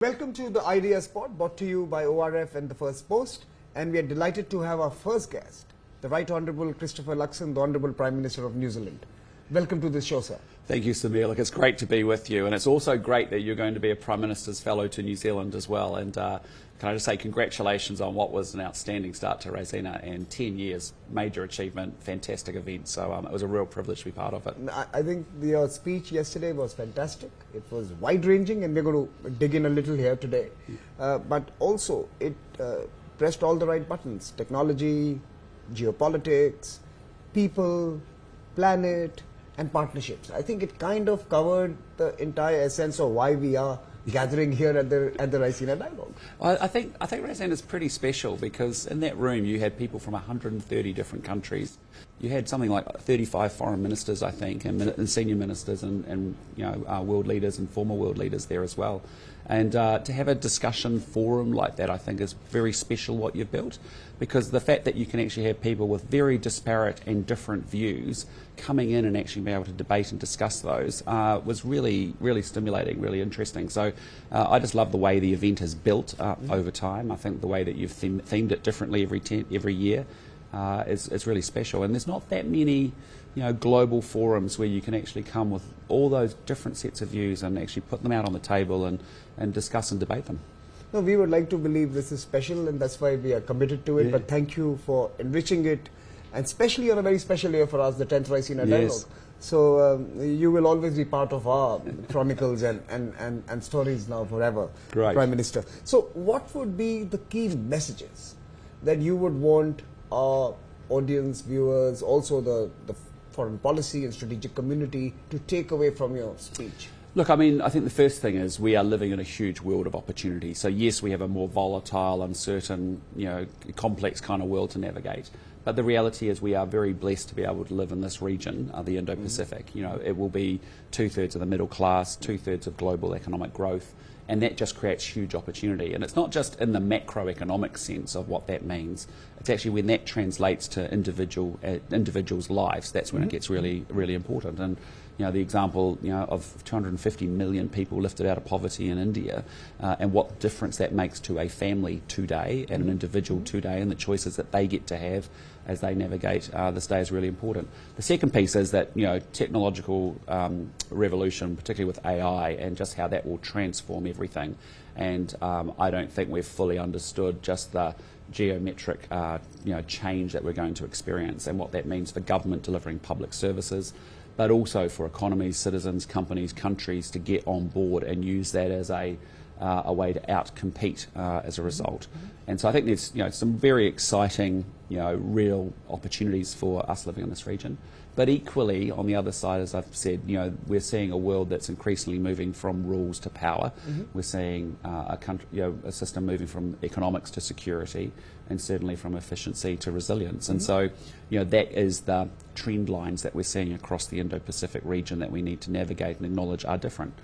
Welcome to the Idea Spot, brought to you by ORF and the First Post, and we are delighted to have our first guest, the Right Honourable Christopher Luxon, the Honourable Prime Minister of New Zealand. Welcome to the show, sir. Thank you, Samir. Look, it's great to be with you, and it's also great that you're going to be a Prime Minister's Fellow to New Zealand as well. And can I just say congratulations on what was an outstanding start to Raisina, and 10 years, major achievement, fantastic event. So it was a real privilege to be part of it. I think your speech yesterday was fantastic. It was wide-ranging, and we're going to dig in a little here today. But also, it pressed all the right buttons: technology, geopolitics, people, planet, and partnerships. I think it kind of covered the entire essence of why we are gathering here at the Raisina Dialogue. Well, I think Raisina is pretty special because in that room you had people from 130 different countries. You had something like 35 foreign ministers, I think, and senior ministers, and world leaders and former world leaders there as well. And to have a discussion forum like that, I think, is very special what you've built, because the fact that you can actually have people with very disparate and different views coming in and actually be able to debate and discuss those was really, really stimulating, really interesting. So I just love the way the event has built over time. I think the way that you've themed it differently every year is really special. And there's not that many global forums where you can actually come with all those different sets of views and actually put them out on the table and discuss and debate them. No, we would like to believe this is special, and that's why we are committed to it. Yeah. But thank you for enriching it, and especially on a very special year for us, the 10th Raisina Dialogue. So you will always be part of our chronicles and stories now forever, Great. Prime Minister. So what would be the key messages that you would want our audience, viewers, also the foreign policy and strategic community to take away from your speech? Look, I mean, I think the first thing is we are living in a huge world of opportunity. So yes, we have a more volatile, uncertain, complex kind of world to navigate. But the reality is we are very blessed to be able to live in this region, the Indo-Pacific. It will be 2/3 of the middle class, 2/3 of global economic growth, and that just creates huge opportunity. And it's not just in the macroeconomic sense of what that means. It's actually when that translates to individuals' lives, that's when it gets really, really important. And the example of 250 million people lifted out of poverty in India, and what difference that makes to a family today and an individual today, and the choices that they get to have as they navigate this day is really important. The second piece is that technological revolution, particularly with AI, and just how that will transform everything. And I don't think we've fully understood just the geometric change that we're going to experience and what that means for government delivering public services, but also for economies, citizens, companies, countries to get on board and use that as a way to out-compete as a result. And so I think there's some very exciting real opportunities for us living in this region. But equally, on the other side, as I've said, we're seeing a world that's increasingly moving from rules to power. We're seeing a system moving from economics to security, and certainly from efficiency to resilience. And so, that is the trend lines that we're seeing across the Indo-Pacific region that we need to navigate and acknowledge are different.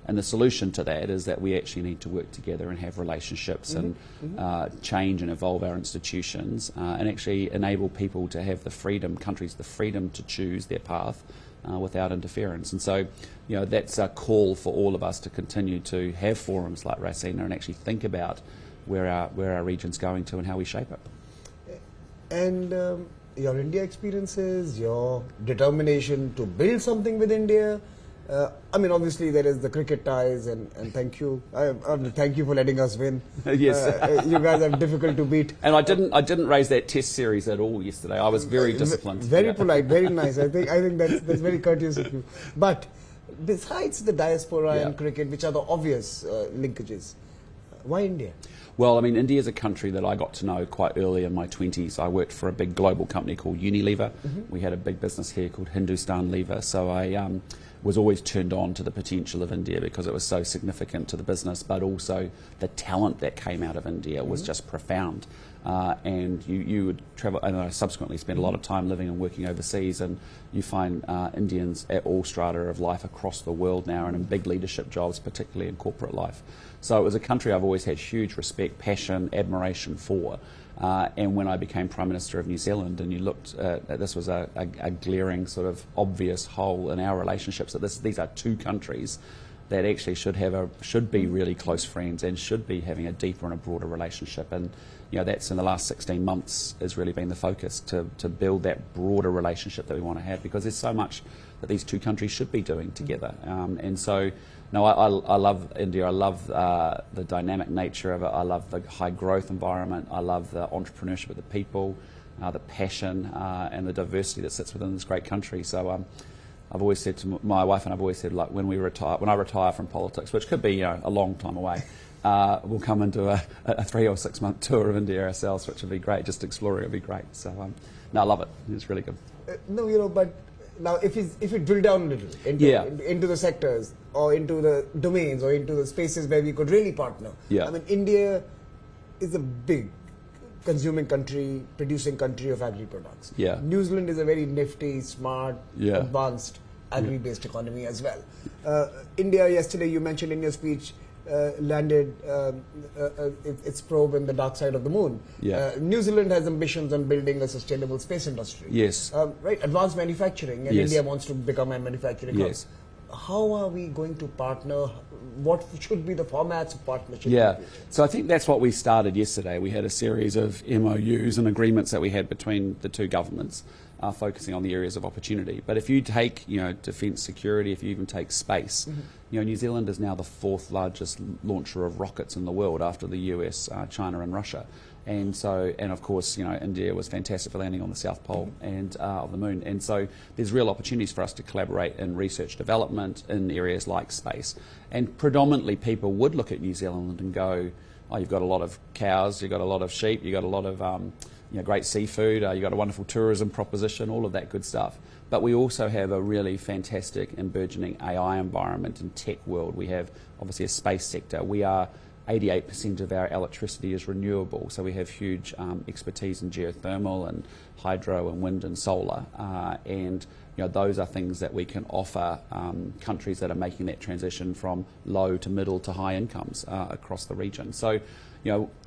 And the solution to that is that we actually need to work together and have relationships and change and evolve our institutions and actually enable people to have the freedom, countries the freedom to choose their path without interference. And so, that's a call for all of us to continue to have forums like Raisina and actually think about where our region's going to and how we shape it. And your India experiences, your determination to build something with India. Obviously there is the cricket ties, and thank you. Thank you for letting us win. Yes, you guys are difficult to beat. And I didn't raise that test series at all yesterday. I was very disciplined. Very polite, very nice. I think that's very courteous of you. But besides the diaspora and cricket, which are the obvious linkages, why India? Well, India is a country that I got to know quite early in my 20s. I worked for a big global company called Unilever. We had a big business here called Hindustan Lever. So I was always turned on to the potential of India because it was so significant to the business, but also the talent that came out of India was just profound. And you would travel, and I subsequently spent a lot of time living and working overseas, and you find Indians at all strata of life across the world now and in big leadership jobs, particularly in corporate life. So it was a country I've always had huge respect, passion, admiration for. And when I became Prime Minister of New Zealand, and you looked at this was a glaring sort of obvious hole in our relationships, that these are two countries that actually should be really close friends and should be having a deeper and a broader relationship. And that's in the last 16 months has really been the focus to build that broader relationship that we want to have, because there's so much that these two countries should be doing together. And so, no, I love India. I love the dynamic nature of it. I love the high growth environment. I love the entrepreneurship of the people, the passion and the diversity that sits within this great country. So I've always said to my wife, and I've always said, like, when I retire from politics, which could be a long time away, we'll come and do a 3 or 6 month tour of India ourselves, which would be great. Just exploring it would be great. So no, I love it. It's really good. No, but now if you drill down a little into the sectors or into the domains or into the spaces where we could really partner. Yeah. I mean, India is a big consuming country, producing country of agri-products. Yeah. New Zealand is a very nifty, smart, advanced agri-based economy as well. India, yesterday you mentioned in your speech, landed its probe in the dark side of the moon. New Zealand has ambitions on building a sustainable space industry. Yes. Right, advanced manufacturing, and India wants to become a manufacturing hub. Yes. How are we going to partner? What should be the formats of partnership? Yeah, so I think that's what we started yesterday. We had a series of MOUs and agreements that we had between the two governments, focusing on the areas of opportunity. But if you take, defence security, if you even take space, New Zealand is now the 4th largest launcher of rockets in the world after the US, China and Russia. And so, and of course, India was fantastic for landing on the South Pole and of the moon. And so there's real opportunities for us to collaborate in research development in areas like space. And predominantly people would look at New Zealand and go, oh, you've got a lot of cows, you've got a lot of sheep, you've got a lot of great seafood, you've got a wonderful tourism proposition, all of that good stuff. But we also have a really fantastic and burgeoning AI environment and tech world. We have obviously a space sector. We are 88% of our electricity is renewable, so we have huge expertise in geothermal and hydro and wind and solar, and those are things that we can offer countries that are making that transition from low to middle to high incomes across the region. So,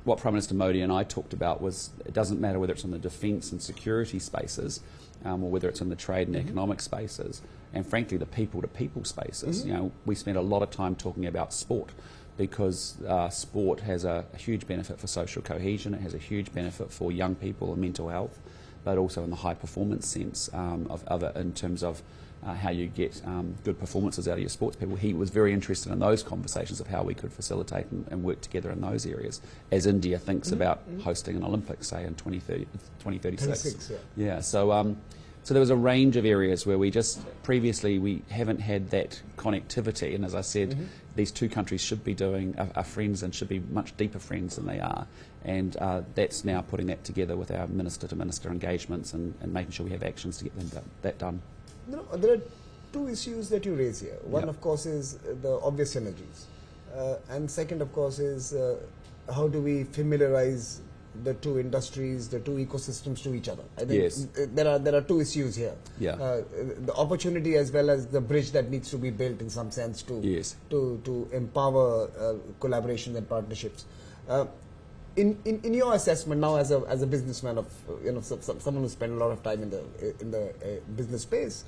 what Prime Minister Modi and I talked about was it doesn't matter whether it's in the defence and security spaces or whether it's in the trade and economic spaces, and frankly the people-to-people spaces. We spend a lot of time talking about sport, because sport has a huge benefit for social cohesion, it has a huge benefit for young people and mental health, but also in the high performance sense of it in terms of how you get good performances out of your sports people. He was very interested in those conversations of how we could facilitate and work together in those areas as India thinks about hosting an Olympics, say in 2036. So there was a range of areas where previously we haven't had that connectivity, and as I said, these two countries should be are friends and should be much deeper friends than they are, and that's now putting that together with our minister-to-minister engagements and making sure we have actions to get that done. There are two issues that you raise here. One, of course, is the obvious synergies, and second, of course, is how do we familiarize the two industries, the two ecosystems to each other. I think there are two issues here. The opportunity as well as the bridge that needs to be built in some sense to empower collaboration and partnerships. In your assessment now as a businessman of someone who spent a lot of time in the business space,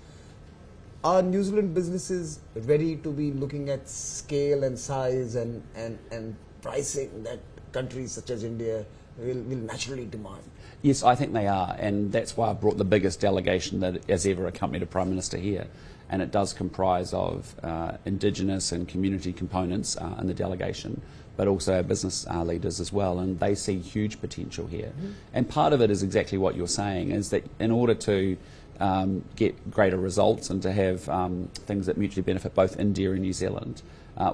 are New Zealand businesses ready to be looking at scale and size and pricing that countries such as India will naturally demand? Yes, I think they are, and that's why I brought the biggest delegation that has ever accompanied a Prime Minister here, and it does comprise of Indigenous and community components in the delegation, but also our business leaders as well, and they see huge potential here. And part of it is exactly what you're saying, is that in order to get greater results and to have things that mutually benefit both India and New Zealand,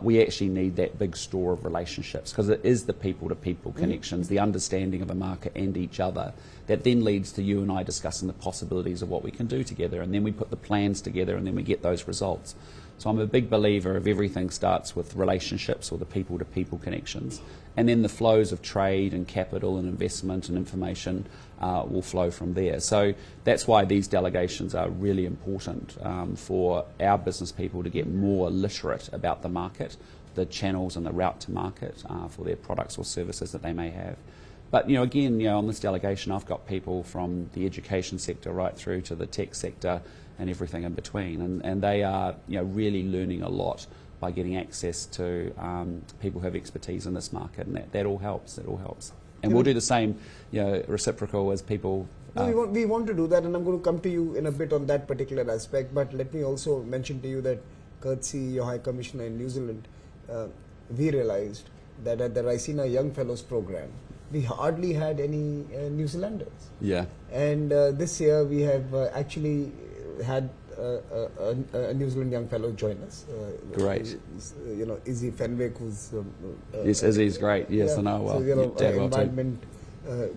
we actually need that big store of relationships, because it is the people-to-people connections, the understanding of a market and each other, that then leads to you and I discussing the possibilities of what we can do together, and then we put the plans together and then we get those results. So I'm a big believer of everything starts with relationships or the people-to-people connections, and then the flows of trade and capital and investment and information will flow from there. So that's why these delegations are really important for our business people to get more literate about the market, the channels and the route to market for their products or services that they may have. But again, on this delegation, I've got people from the education sector right through to the tech sector and everything in between, and they are really learning a lot by getting access to people who have expertise in this market, and that all helps. That all helps. And we'll do the same, reciprocal as people. No, we want to do that, and I'm going to come to you in a bit on that particular aspect. But let me also mention to you that, courtesy your High Commissioner in New Zealand, we realized that at the Raisina Young Fellows program, we hardly had any New Zealanders. Yeah. And this year we have actually had a New Zealand young fellow join us. Great. Izzy Fenwick, who's yes, Izzy's great. Yes, yeah, I know well. So, environment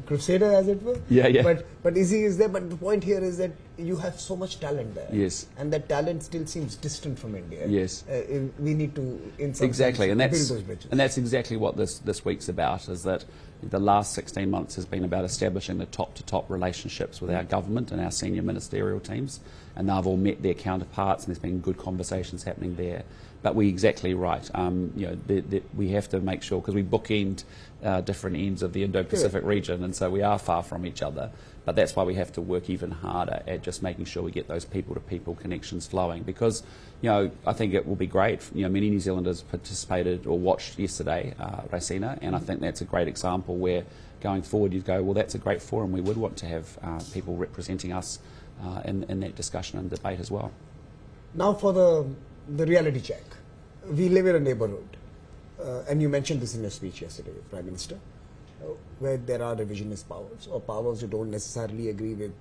crusader, as it were. Yeah. But Izzy is there. But the point here is that you have so much talent there. Yes. And that talent still seems distant from India. Yes. We need to, in some exactly, sense, and that's build those bridges. and that's exactly what this week's about. Is that the last 16 months has been about establishing the top-to-top relationships with our government and our senior ministerial teams, and they've all met their counterparts, and there's been good conversations happening there. But we're exactly right. We have to make sure, because we bookend different ends of the Indo-Pacific region, and so we are far from each other. But that's why we have to work even harder at just making sure we get those people-to-people connections flowing. Because, I think it will be great. Many New Zealanders participated or watched yesterday, Raisina, and I think that's a great example where going forward you go, well, that's a great forum. We would want to have people representing us in that discussion and debate as well. Now for the reality check. We live in a neighborhood, and you mentioned this in your speech yesterday, Prime Minister, where there are revisionist powers, or powers who don't necessarily agree with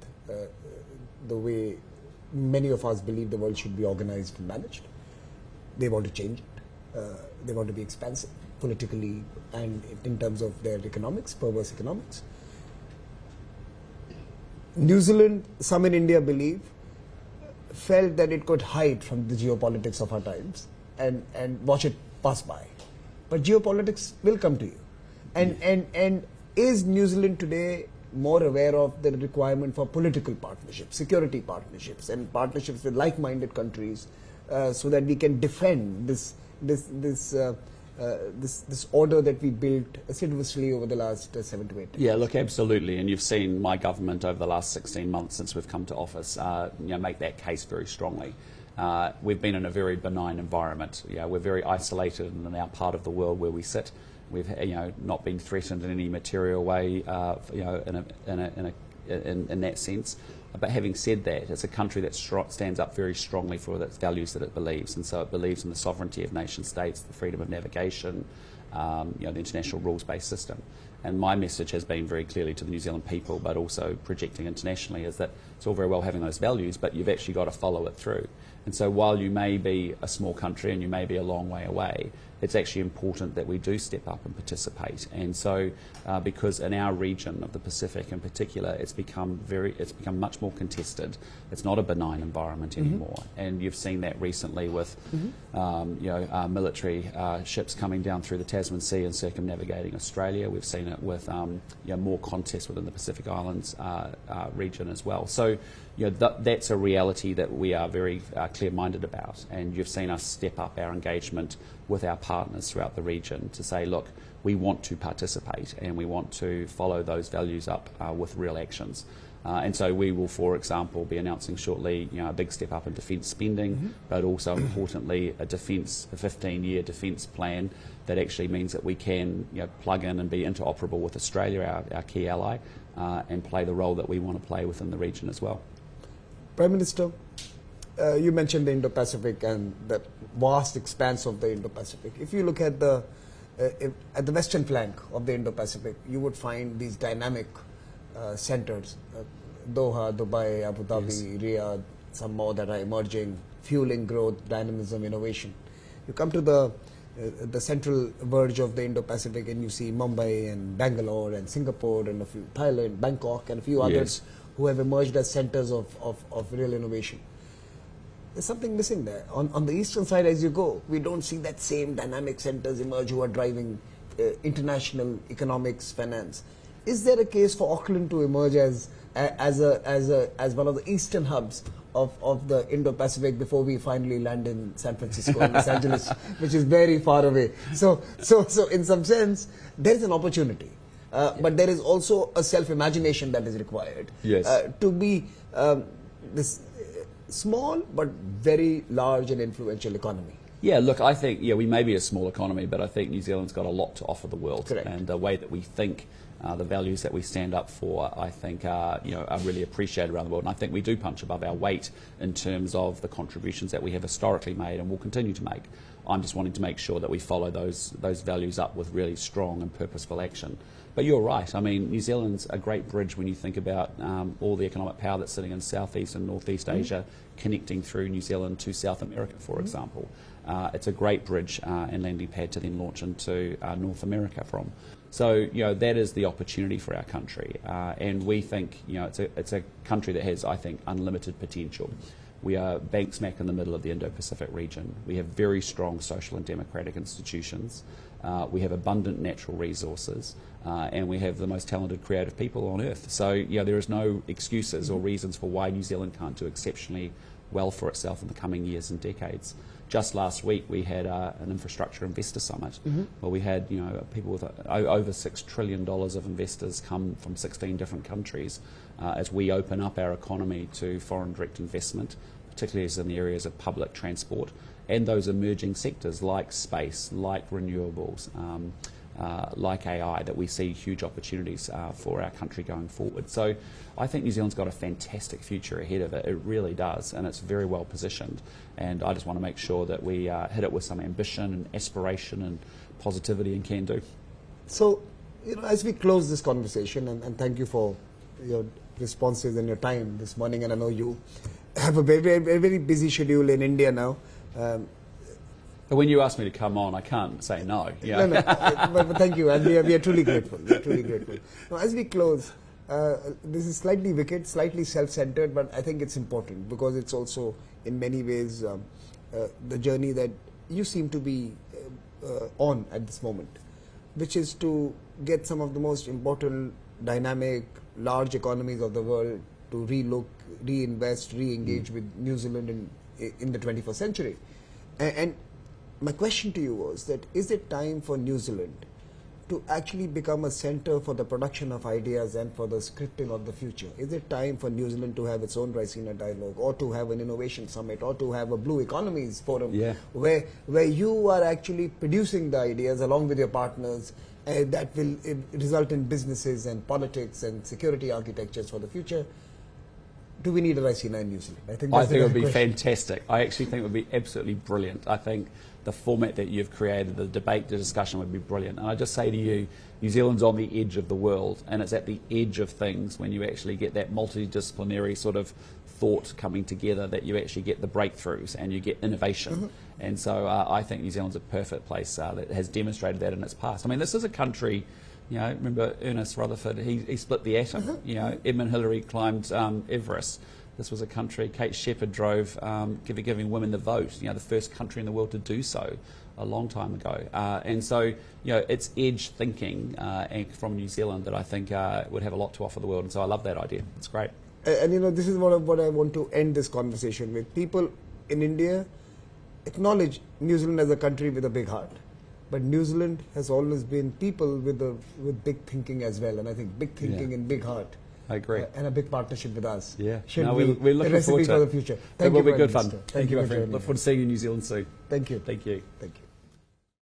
the way many of us believe the world should be organized and managed. They want to change it. They want to be expansive politically and in terms of their economics, perverse economics. New Zealand, some in India believe, felt that it could hide from the geopolitics of our times and watch it pass by. But geopolitics will come to you. And is New Zealand today more aware of the requirement for political partnerships, security partnerships, and partnerships with like-minded countries, so that we can defend this order that we built assiduously over the last 7 to 8 years? Yeah, look, absolutely. And you've seen my government over the last 16 months since we've come to office, make that case very strongly. We've been in a very benign environment. We're very isolated in our part of the world where we sit. We've not been threatened in any material way, in that sense. But having said that, it's a country that stands up very strongly for its values that it believes, and so it believes in the sovereignty of nation states, the freedom of navigation, the international rules-based system. And my message has been very clearly to the New Zealand people, but also projecting internationally, is that it's all very well having those values, but you've actually got to follow it through. And so while you may be a small country and you may be a long way away, it's actually important that we do step up and participate. And so, because in our region of the Pacific in particular, it's become much more contested. It's not a benign environment anymore. And you've seen that recently with, military ships coming down through the Tasman Sea and circumnavigating Australia. We've seen it with, more contest within the Pacific Islands region as well. So, that's a reality that we are very clear-minded about. And you've seen us step up our engagement with our partners throughout the region to say, look, we want to participate and we want to follow those values up with real actions. And so we will, for example, be announcing shortly, a big step up in defence spending, but also importantly, a 15-year defence plan that actually means that we can, plug in and be interoperable with Australia, our key ally, and play the role that we want to play within the region as well. Prime Minister, you mentioned the Indo-Pacific and the vast expanse of the Indo-Pacific. If you look at the western flank of the Indo-Pacific, you would find these dynamic centers, Doha, Dubai, Abu Dhabi, Riyadh, some more that are emerging, fueling growth, dynamism, innovation. You come to the central verge of the Indo-Pacific and you see Mumbai and Bangalore and Singapore and a few, Thailand, Bangkok and a few others who have emerged as centers of real innovation. There's something missing there. On the eastern side, as you go, we don't see that same dynamic centers emerge who are driving international economics, finance. Is there a case for Auckland to emerge as one of the eastern hubs of the Indo-Pacific before we finally land in San Francisco and Los Angeles, which is very far away? So in some sense, there is an opportunity. But there is also a self-imagination that is required to be this small but very large and influential economy. Yeah, look, I think we may be a small economy, but I think New Zealand's got a lot to offer the world. Correct. And the way that we think, the values that we stand up for, I think are really appreciated around the world. And I think we do punch above our weight in terms of the contributions that we have historically made and will continue to make. I'm just wanting to make sure that we follow those values up with really strong and purposeful action. But you're right. I mean, New Zealand's a great bridge when you think about all the economic power that's sitting in Southeast and Northeast Asia, connecting through New Zealand to South America, for example. It's a great bridge and landing pad to then launch into North America from. So, that is the opportunity for our country. And we think, it's a country that has, I think, unlimited potential. We are bank smack in the middle of the Indo-Pacific region. We have very strong social and democratic institutions. We have abundant natural resources. And we have the most talented creative people on earth. So, there is no excuses or reasons for why New Zealand can't do exceptionally well for itself in the coming years and decades. Just last week we had an infrastructure investor summit where we had people with over $6 trillion of investors come from 16 different countries as we open up our economy to foreign direct investment, particularly as in the areas of public transport and those emerging sectors like space, like renewables, like AI, that we see huge opportunities for our country going forward. So I think New Zealand's got a fantastic future ahead of it. It really does, and it's very well positioned. And I just want to make sure that we hit it with some ambition and aspiration and positivity and can do. So, as we close this conversation, and thank you for your responses and your time this morning, and I know you have a very busy schedule in India now. But when you ask me to come on, I can't say no. No, but thank you, and we are truly grateful. We are truly grateful. Now, as we close, this is slightly wicked, slightly self-centered, but I think it's important because it's also, in many ways, the journey that you seem to be on at this moment, which is to get some of the most important, dynamic, large economies of the world to relook, reinvest, re-engage with New Zealand in the 21st century. And my question to you was that, is it time for New Zealand to actually become a center for the production of ideas and for the scripting of the future? Is it time for New Zealand to have its own Raisina Dialogue, or to have an innovation summit, or to have a Blue Economies Forum, where you are actually producing the ideas along with your partners that will result in businesses and politics and security architectures for the future? Do we need a Raisina in New Zealand? I think it would be fantastic. I actually think it would be absolutely brilliant. I think the format that you've created, the debate, the discussion would be brilliant. And I just say to you, New Zealand's on the edge of the world, and it's at the edge of things when you actually get that multidisciplinary sort of thought coming together, that you actually get the breakthroughs and you get innovation. And so I think New Zealand's a perfect place that has demonstrated that in its past. I mean, this is a country, remember Ernest Rutherford, he split the atom. Edmund Hillary climbed Everest. This was a country, Kate Shepherd drove, giving women the vote, the first country in the world to do so a long time ago. And so, it's edge thinking from New Zealand that I think would have a lot to offer the world. And so I love that idea. It's great. And this is what I want to end this conversation with. People in India acknowledge New Zealand as a country with a big heart. But New Zealand has always been people with big thinking as well. And I think big thinking and big heart. I agree. And a big partnership with us. Yeah. We're looking forward to it. For the future. It will be good fun. Thank you, my friend. Look forward to seeing you in New Zealand soon. Thank you. Thank you. Thank you.